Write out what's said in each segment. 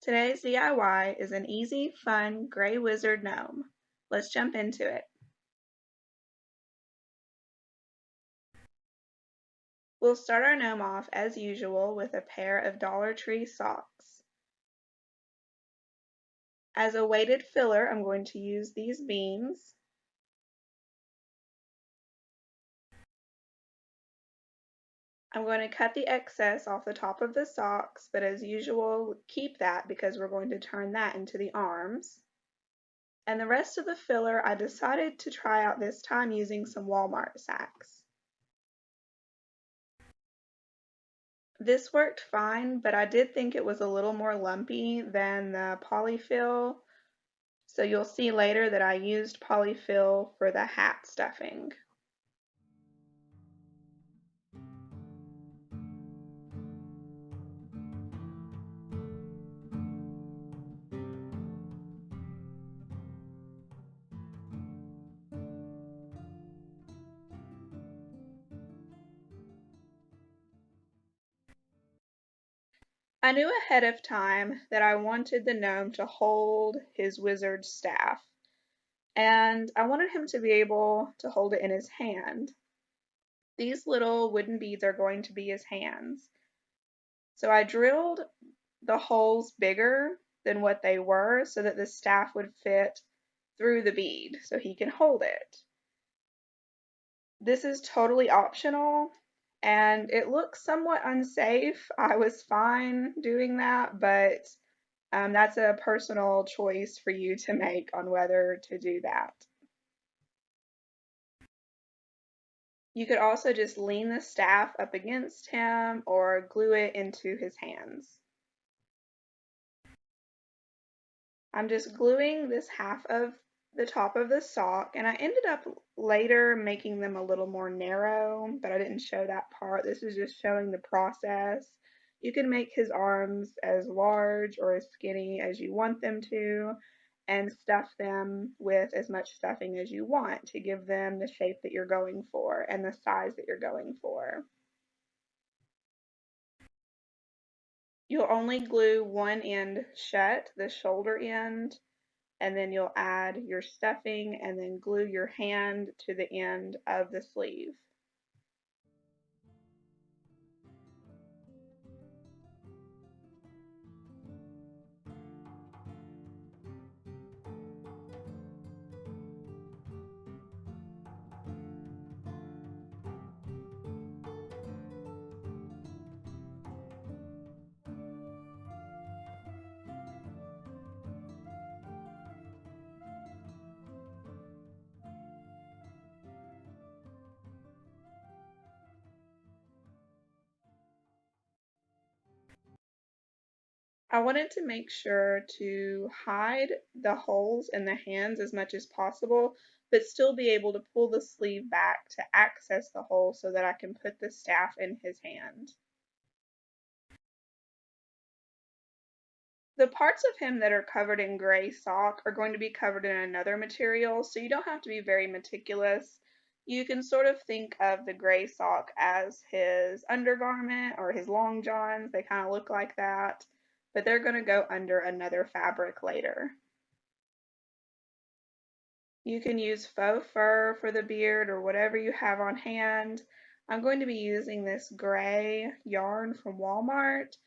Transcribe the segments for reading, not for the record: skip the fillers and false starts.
Today's DIY is an easy, fun, gray wizard gnome. Let's jump into it. We'll start our gnome off as usual with a pair of Dollar Tree socks. As a weighted filler, I'm going to use these beans. I'm going to cut the excess off the top of the socks, but as usual, keep that because we're going to turn that into the arms. And the rest of the filler I decided to try out this time using some Walmart sacks. This worked fine, but I did think it was a little more lumpy than the poly-fil. So you'll see later that I used poly-fil for the hat stuffing. I knew ahead of time that I wanted the gnome to hold his wizard staff, and I wanted him to be able to hold it in his hand. These little wooden beads are going to be his hands. So I drilled the holes bigger than what they were so that the staff would fit through the bead so he can hold it. This is totally optional and it looks somewhat unsafe. I was fine doing that, but that's a personal choice for you to make on whether to do that. You could also just lean the staff up against him or glue it into his hands. I'm just gluing this half of the top of the sock, and I ended up later making them a little more narrow, but I didn't show that part. This is just showing the process. You can make his arms as large or as skinny as you want them to, and stuff them with as much stuffing as you want to give them the shape that you're going for and the size that you're going for. You'll only glue one end shut, the shoulder end, and then you'll add your stuffing and then glue your hand to the end of the sleeve. I wanted to make sure to hide the holes in the hands as much as possible, but still be able to pull the sleeve back to access the hole so that I can put the staff in his hand. The parts of him that are covered in gray sock are going to be covered in another material, so you don't have to be very meticulous. You can sort of think of the gray sock as his undergarment or his long johns. They kind of look like that, but they're going to go under another fabric later. You can use faux fur for the beard or whatever you have on hand. I'm going to be using this gray yarn from Walmart.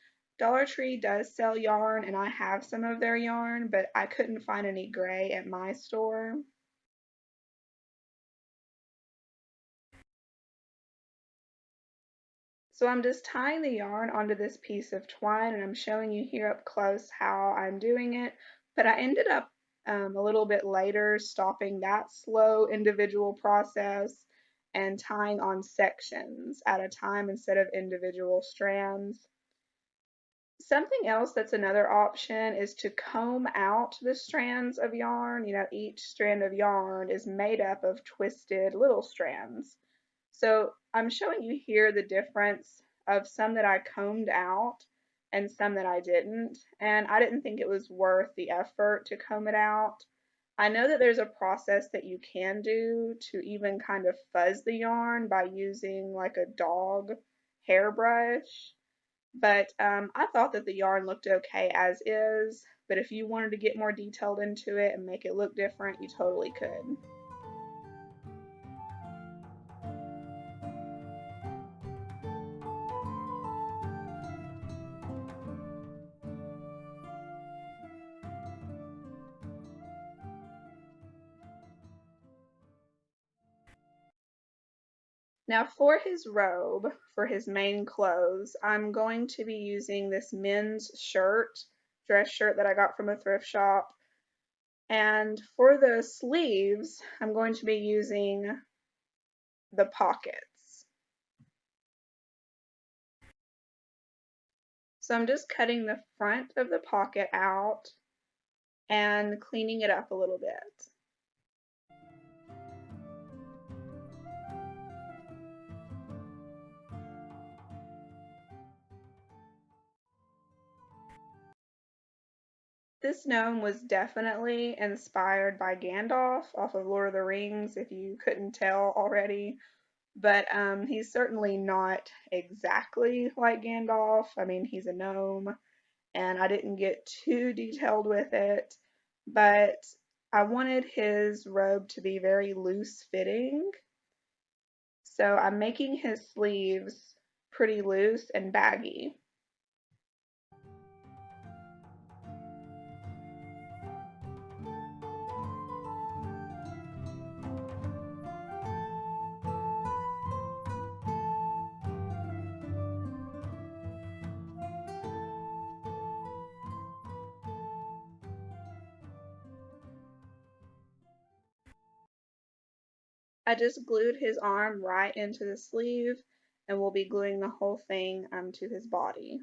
Dollar Tree does sell yarn and I have some of their yarn, but I couldn't find any gray at my store. So I'm just tying the yarn onto this piece of twine and I'm showing you here up close how I'm doing it, but I ended up a little bit later stopping that slow individual process and tying on sections at a time instead of individual strands. Something else that's another option is to comb out the strands of yarn. You know, each strand of yarn is made up of twisted little strands. So I'm showing you here the difference of some that I combed out and some that I didn't. And I didn't think it was worth the effort to comb it out. I know that there's a process that you can do to even kind of fuzz the yarn by using like a dog hairbrush. But I thought that the yarn looked okay as is, but if you wanted to get more detailed into it and make it look different, you totally could. Now for his robe, for his main clothes, I'm going to be using this men's shirt, dress shirt that I got from a thrift shop. And for the sleeves, I'm going to be using the pockets. So I'm just cutting the front of the pocket out and cleaning it up a little bit. This gnome was definitely inspired by Gandalf off of Lord of the Rings, if you couldn't tell already. But he's certainly not exactly like Gandalf. I mean, he's a gnome, and I didn't get too detailed with it, but I wanted his robe to be very loose fitting. So I'm making his sleeves pretty loose and baggy. I just glued his arm right into the sleeve, and we'll be gluing the whole thing to his body.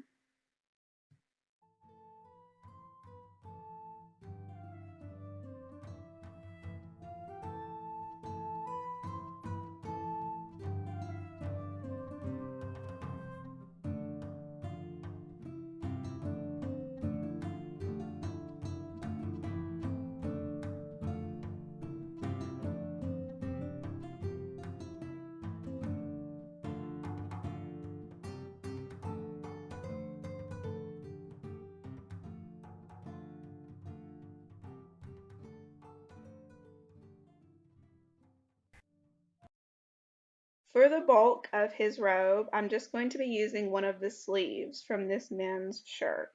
For the bulk of his robe, I'm just going to be using one of the sleeves from this men's shirt.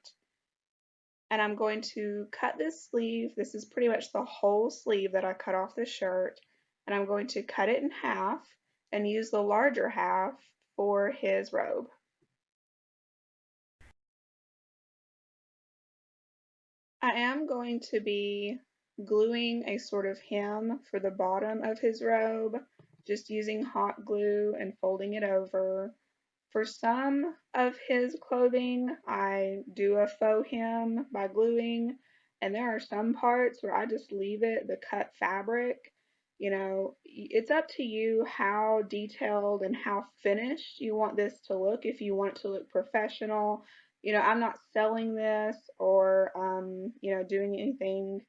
And I'm going to cut this sleeve. This is pretty much the whole sleeve that I cut off the shirt. And I'm going to cut it in half and use the larger half for his robe. I am going to be gluing a sort of hem for the bottom of his robe, just using hot glue and folding it over. For some of his clothing, I do a faux hem by gluing, and there are some parts where I just leave it the cut fabric. You know, it's up to you how detailed and how finished you want this to look. If you want it to look professional, I'm not selling this or, doing anything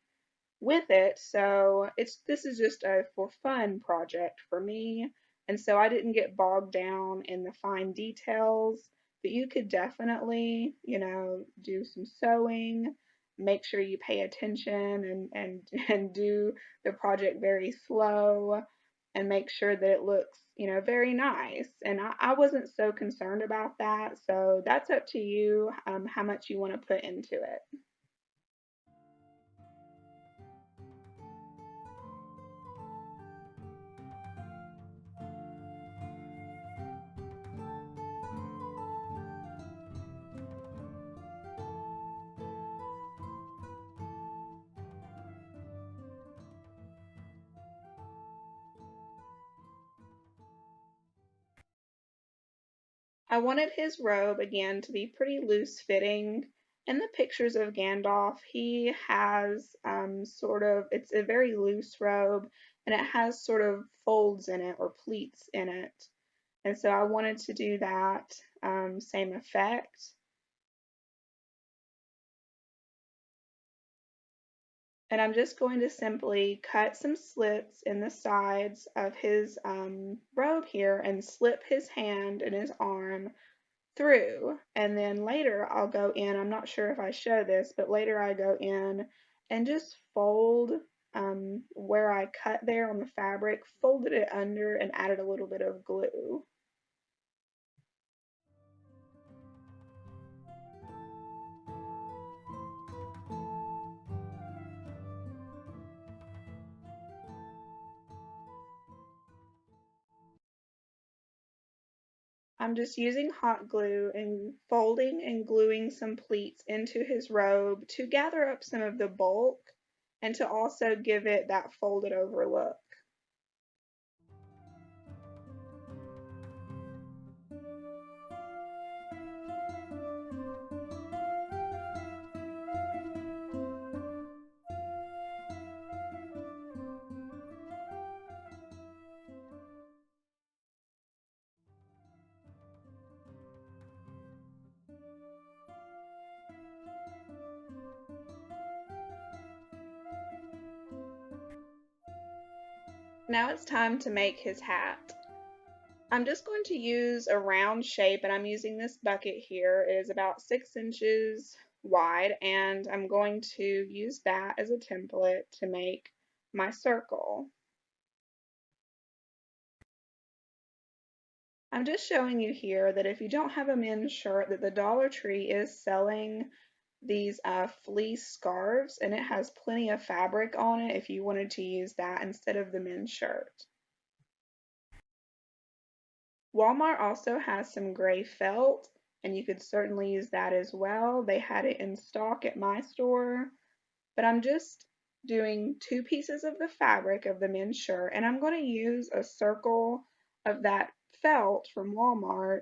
with it. So this is just a for fun project for me. And so I didn't get bogged down in the fine details, but you could definitely, do some sewing, make sure you pay attention and and do the project very slow and make sure that it looks, very nice. And I wasn't so concerned about that. So that's up to you, how much you want to put into it. I wanted his robe again to be pretty loose fitting. In the pictures of Gandalf, he has it's a very loose robe and it has sort of folds in it or pleats in it. And so I wanted to do that same effect. And I'm just going to simply cut some slits in the sides of his robe here and slip his hand and his arm through, and then later I'll go in, I'm not sure if I show this, but later I go in and just fold where I cut there on the fabric, folded it under and added a little bit of glue. I'm just using hot glue and folding and gluing some pleats into his robe to gather up some of the bulk and to also give it that folded over look. Now it's time to make his hat. I'm just going to use a round shape, and I'm using this bucket here. It is about 6 inches wide, and I'm going to use that as a template to make my circle. I'm just showing you here that if you don't have a men's shirt, that the Dollar Tree is selling these fleece scarves, and it has plenty of fabric on it if you wanted to use that instead of the men's shirt. Walmart also has some gray felt, and you could certainly use that as well. They had it in stock at my store, but I'm just doing 2 pieces of the fabric of the men's shirt, and I'm going to use a circle of that felt from Walmart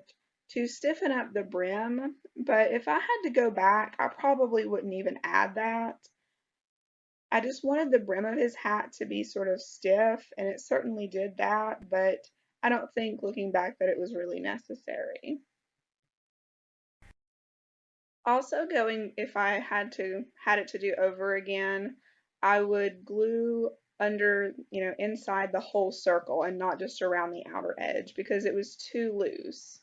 to stiffen up the brim, but if I had to go back, I probably wouldn't even add that. I just wanted the brim of his hat to be sort of stiff, and it certainly did that, but I don't think looking back that it was really necessary. Also going, if I had it to do over again, I would glue under, inside the whole circle and not just around the outer edge because it was too loose.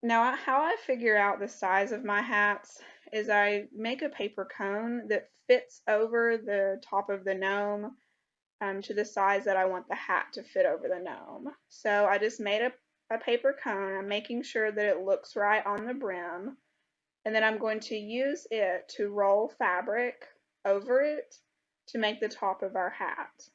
Now, how I figure out the size of my hats is I make a paper cone that fits over the top of the gnome to the size that I want the hat to fit over the gnome. So I just made a paper cone. I'm making sure that it looks right on the brim, and then I'm going to use it to roll fabric over it to make the top of our hat.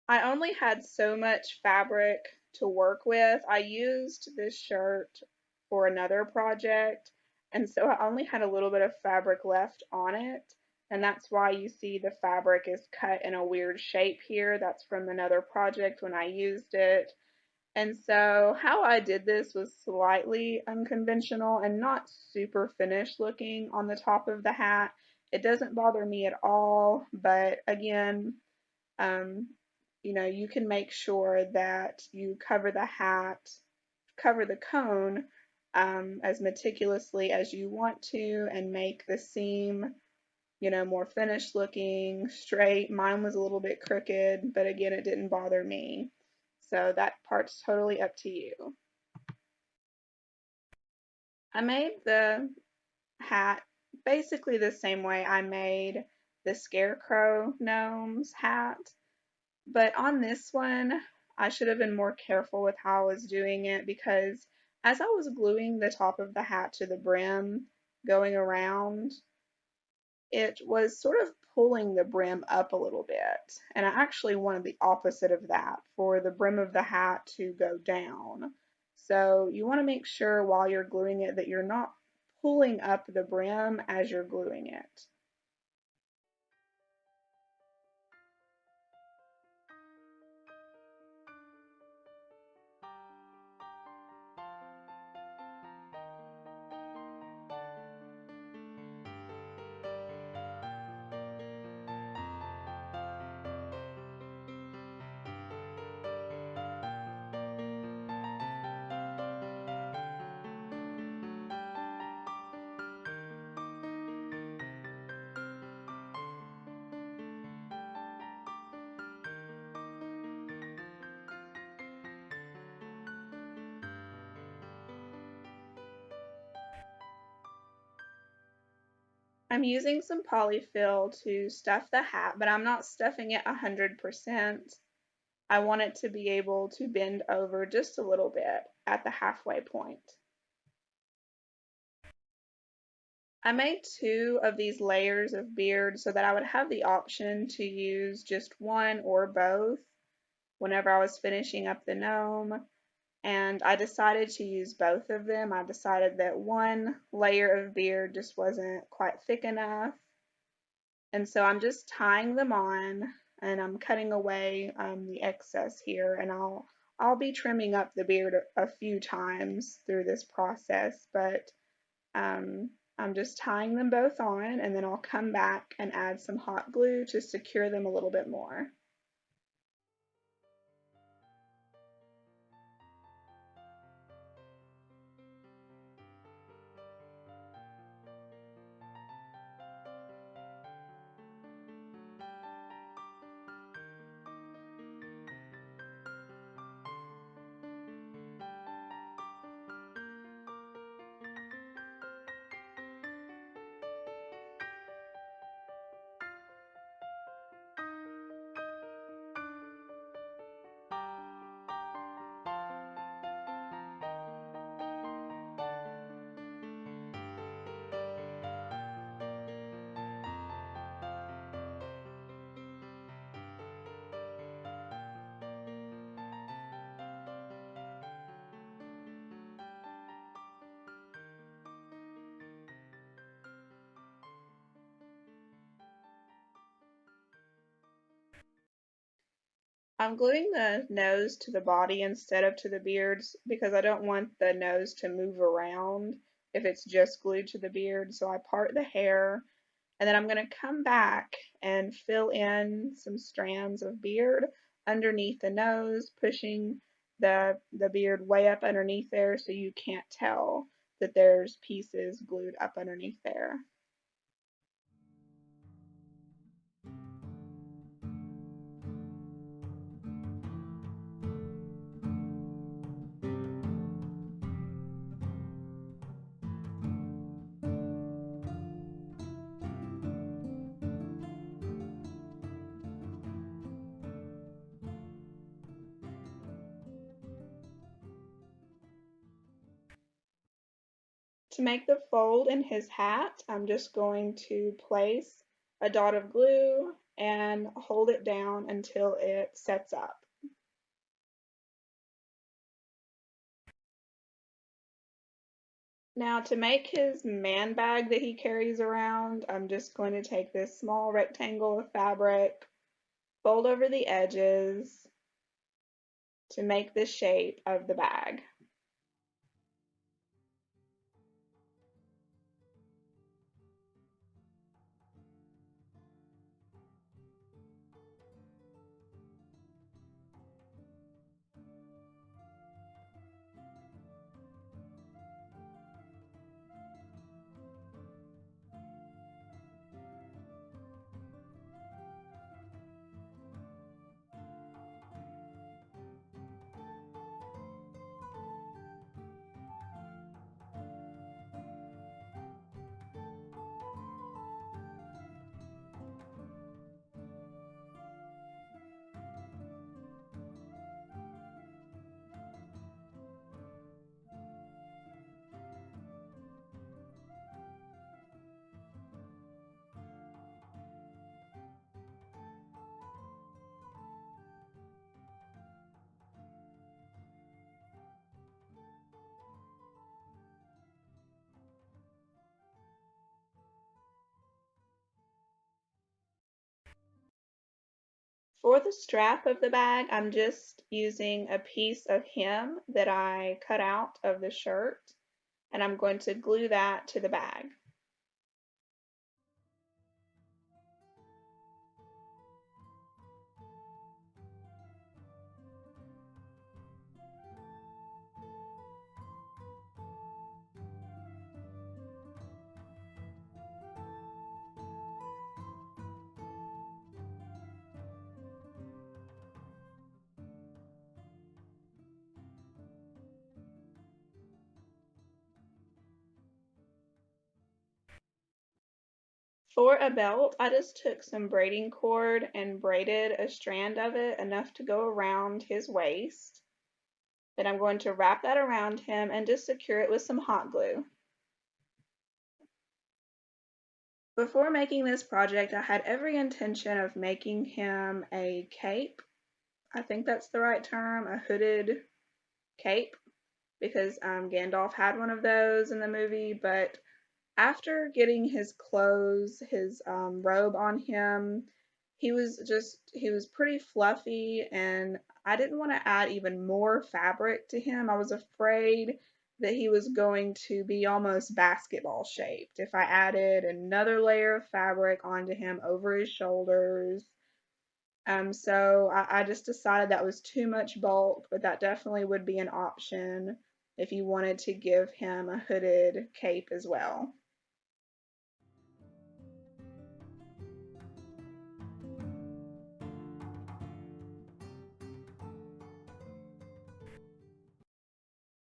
I only had so much fabric to work with. I used this shirt for another project, and so I only had a little bit of fabric left on it, and that's why you see the fabric is cut in a weird shape here. That's from another project when I used it. And so how I did this was slightly unconventional and not super finished looking on the top of the hat. It doesn't bother me at all, but again, um, you can make sure that you cover the hat, cover the cone as meticulously as you want to and make the seam, more finished looking, straight. Mine was a little bit crooked, but again, it didn't bother me. So that part's totally up to you. I made the hat basically the same way I made the Scarecrow Gnome's hat. But on this one, I should have been more careful with how I was doing it because as I was gluing the top of the hat to the brim going around, it was sort of pulling the brim up a little bit. And I actually wanted the opposite of that, for the brim of the hat to go down. So you want to make sure while you're gluing it that you're not pulling up the brim as you're gluing it. I'm using some poly-fil to stuff the hat, but I'm not stuffing it 100%. I want it to be able to bend over just a little bit at the halfway point. I made 2 of these layers of beard so that I would have the option to use just one or both whenever I was finishing up the gnome. And I decided to use both of them. I decided that one layer of beard just wasn't quite thick enough. And so I'm just tying them on and I'm cutting away the excess here, and I'll be trimming up the beard a few times through this process, but I'm just tying them both on, and then I'll come back and add some hot glue to secure them a little bit more. I'm gluing the nose to the body instead of to the beards because I don't want the nose to move around if it's just glued to the beard. So I part the hair, and then I'm going to come back and fill in some strands of beard underneath the nose, pushing the beard way up underneath there so you can't tell that there's pieces glued up underneath there. To make the fold in his hat, I'm just going to place a dot of glue and hold it down until it sets up. Now to make his man bag that he carries around, I'm just going to take this small rectangle of fabric, fold over the edges to make the shape of the bag. For the strap of the bag, I'm just using a piece of hem that I cut out of the shirt, and I'm going to glue that to the bag. For a belt, I just took some braiding cord and braided a strand of it enough to go around his waist. Then I'm going to wrap that around him and just secure it with some hot glue. Before making this project, I had every intention of making him a cape. I think that's the right term, a hooded cape, because Gandalf had one of those in the movie, but after getting his clothes, his robe on him, he was pretty fluffy, and I didn't want to add even more fabric to him. I was afraid that he was going to be almost basketball shaped if I added another layer of fabric onto him over his shoulders. So I just decided that was too much bulk, but that definitely would be an option if you wanted to give him a hooded cape as well.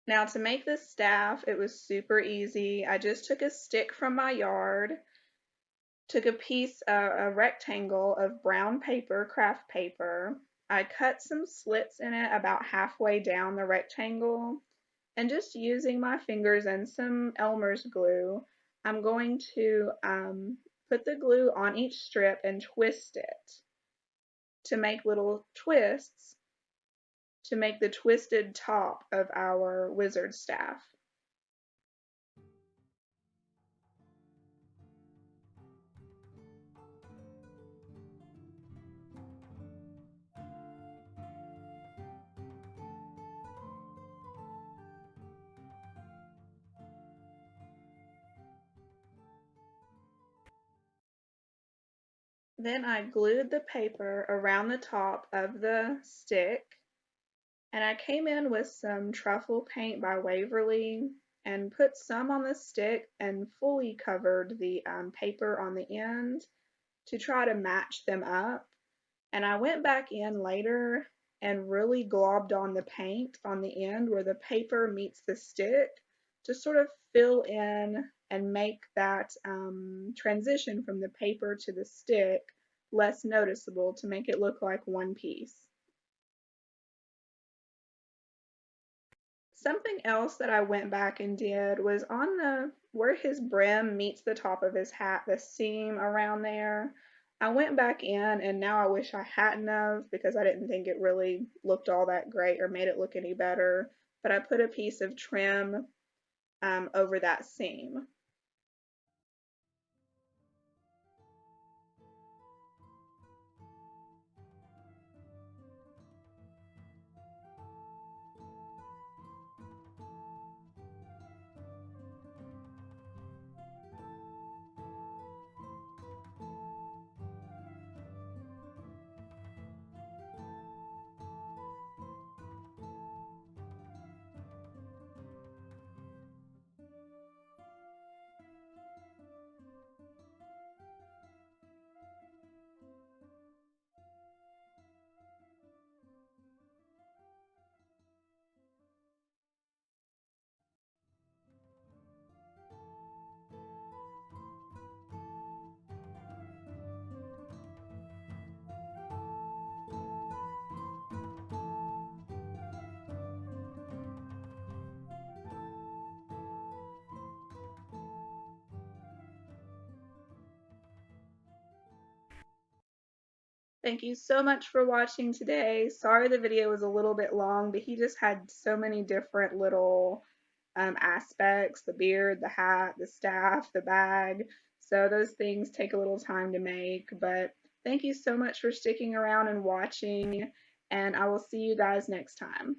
Now to make this staff, it was super easy. I just took a stick from my yard, took a rectangle of brown paper, craft paper. I cut some slits in it about halfway down the rectangle, and just using my fingers and some Elmer's glue, I'm going to put the glue on each strip and twist it to make little twists to make the twisted top of our wizard staff. Then I glued the paper around the top of the stick, and I came in with some truffle paint by Waverly and put some on the stick and fully covered the paper on the end to try to match them up. And I went back in later and really globbed on the paint on the end where the paper meets the stick to sort of fill in and make that transition from the paper to the stick less noticeable to make it look like one piece. Something else that I went back and did was on the where his brim meets the top of his hat, the seam around there. I went back in and now I wish I hadn't have because I didn't think it really looked all that great or made it look any better. But I put a piece of trim over that seam. Thank you so much for watching today. Sorry the video was a little bit long, but he just had so many different little aspects, the beard, the hat, the staff, the bag. So those things take a little time to make, but thank you so much for sticking around and watching, and I will see you guys next time.